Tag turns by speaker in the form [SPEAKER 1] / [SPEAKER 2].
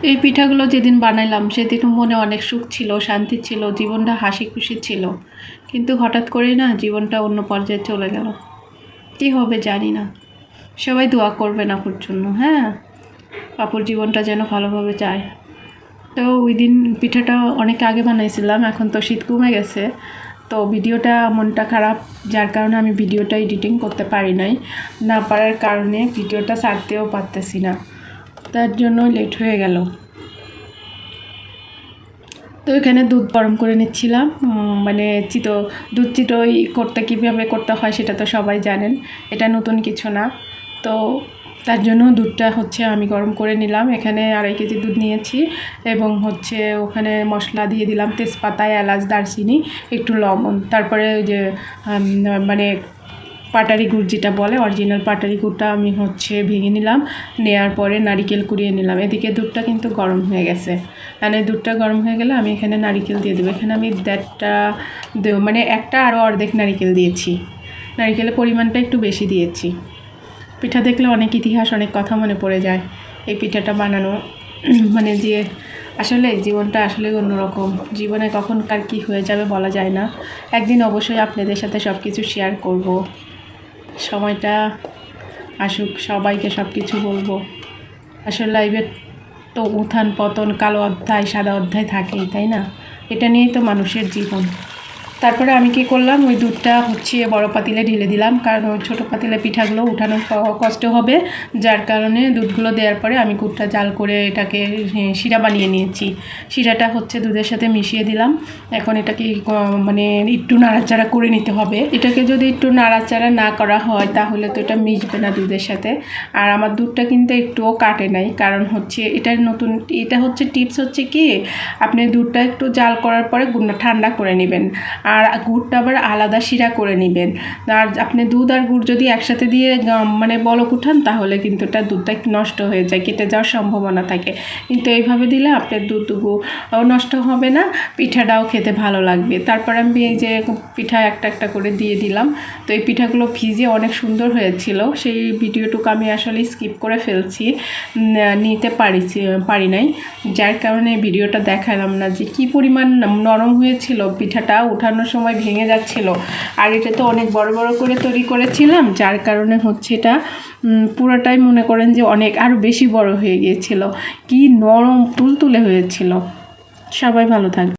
[SPEAKER 1] এই পিঠাগুলো যেদিন বানাইলাম সেদিন মনে অনেক সুখ ছিল, শান্তি ছিল, জীবনটা হাসি খুশি ছিল। কিন্তু হঠাৎ করেই না জীবনটা অন্য পর্যায়ে চলে গেল। কী হবে জানি না। সবাই দোয়া করবেন আপুর জন্য, হ্যাঁ? আপুর জীবনটা যেন ভালোভাবে যায়। তো ওই দিন পিঠাটা অনেক আগে বানাইছিলাম, এখন তো শীত কমে গেছে। তো ভিডিওটা মনটা খারাপ, যার কারণে আমি ভিডিওটা এডিটিং করতে পারি নাই। না পারার কারণে ভিডিওটা ছাড়তেও পারতেছি না, তার জন্য লেট হয়ে গেল। তো এখানে দুধ গরম করে নিচ্ছিলাম, মানে দুধ চিতই করতে কীভাবে করতে হয় সেটা তো সবাই জানেন, এটা নতুন কিছু না। তো তার জন্য দুধটা আমি গরম করে নিলাম। এখানে 2.5 কেজি দুধ নিয়েছি এবং ওখানে মশলা দিয়ে দিলাম, তেজপাতা, এলাচ, দারচিনি, একটু লবণ, তারপরে যে মানে পাটারি গুড় যেটা বলে, অরিজিনাল পাটারি গুড়টা আমি ভেঙে নিলাম। নেওয়ার পরে নারিকেল কুড়িয়ে নিলাম। এদিকে দুধটা কিন্তু গরম হয়ে গেছে, মানে দুধটা গরম হয়ে গেলে আমি এখানে নারিকেল দিয়ে দেবো। এখানে আমি মানে একটা আরও অর্ধেক নারিকেল দিয়েছি, নারিকেলের পরিমাণটা একটু বেশি দিয়েছি। পিঠা দেখলে অনেক ইতিহাস, অনেক কথা মনে পড়ে যায়। এই পিঠাটা বানানো মানে যে আসলে জীবনটা আসলে অন্যরকম। জীবনে কখন কার কী হয়ে যাবে বলা যায় না। একদিন অবশ্যই আপনাদের সাথে সব কিছু শেয়ার করব। সময়টা আসুক, সবাইকে সব কিছু বলবো। আসলে লাইফের তো উত্থান পতন, কালো অধ্যায়, সাদা অধ্যায় থাকেই, তাই না? এটা নিয়েই তো মানুষের জীবন। তারপরে আমি কি করলাম, ওই দুধটা বড় পাতিলে ঢেলে দিলাম, কারণ ওই ছোটো পাতিলে পিঠাগুলো উঠানো কষ্ট হবে। যার কারণে দুধগুলো দেওয়ার পরে আমি গুড়টা জাল করে এটাকে শিরা বানিয়ে নিয়েছি। শিরাটা দুধের সাথে মিশিয়ে দিলাম। এখন এটাকে মানে একটু নাড়াচাড়া করে নিতে হবে। এটাকে যদি একটু নাড়াচাড়া না করা হয় তাহলে তো এটা মিশবে না দুধের সাথে। আর আমার দুধটা কিন্তু একটুও কাটে নাই, কারণ এটার নতুন এটা টিপস কি, আপনি দুধটা একটু জাল করার পরে গুড়টা ঠান্ডা করে নেবেন, আর গুড়টা আবার আলাদা শিরা করে নেবেন। আর আপনি দুধ আর গুড় যদি একসাথে দিয়ে মানে বলক উঠান তাহলে কিন্তু দুধটা একটু নষ্ট হয়ে যায়, কেটে যাওয়ার সম্ভাবনা থাকে। কিন্তু এইভাবে দিলে আপনার দুধ নষ্ট হবে না, পিঠাটাও খেতে ভালো লাগবে। তারপর আমি এই যে পিঠা একটা একটা করে দিয়ে দিলাম। তো এই পিঠাগুলো ভিজে অনেক সুন্দর হয়েছিল, সেই ভিডিওটুকু আমি আসলে স্কিপ করে ফেলছি, নিতে পারি নাই, যার কারণে ভিডিওটা দেখালাম না যে কী পরিমাণ নরম হয়েছিল। পিঠাটা ওঠানোর সময় ভেঙে যাচ্ছিল, আর এটা তো অনেক বড় বড় করে তৈরি করেছিলাম, যার কারণে এটা পুরোটাই মনে করেন যে অনেক আরও বেশি বড় হয়ে গিয়েছিল। কি নরম তুলতুলে হয়েছিল। সবাই ভালো থাকবে।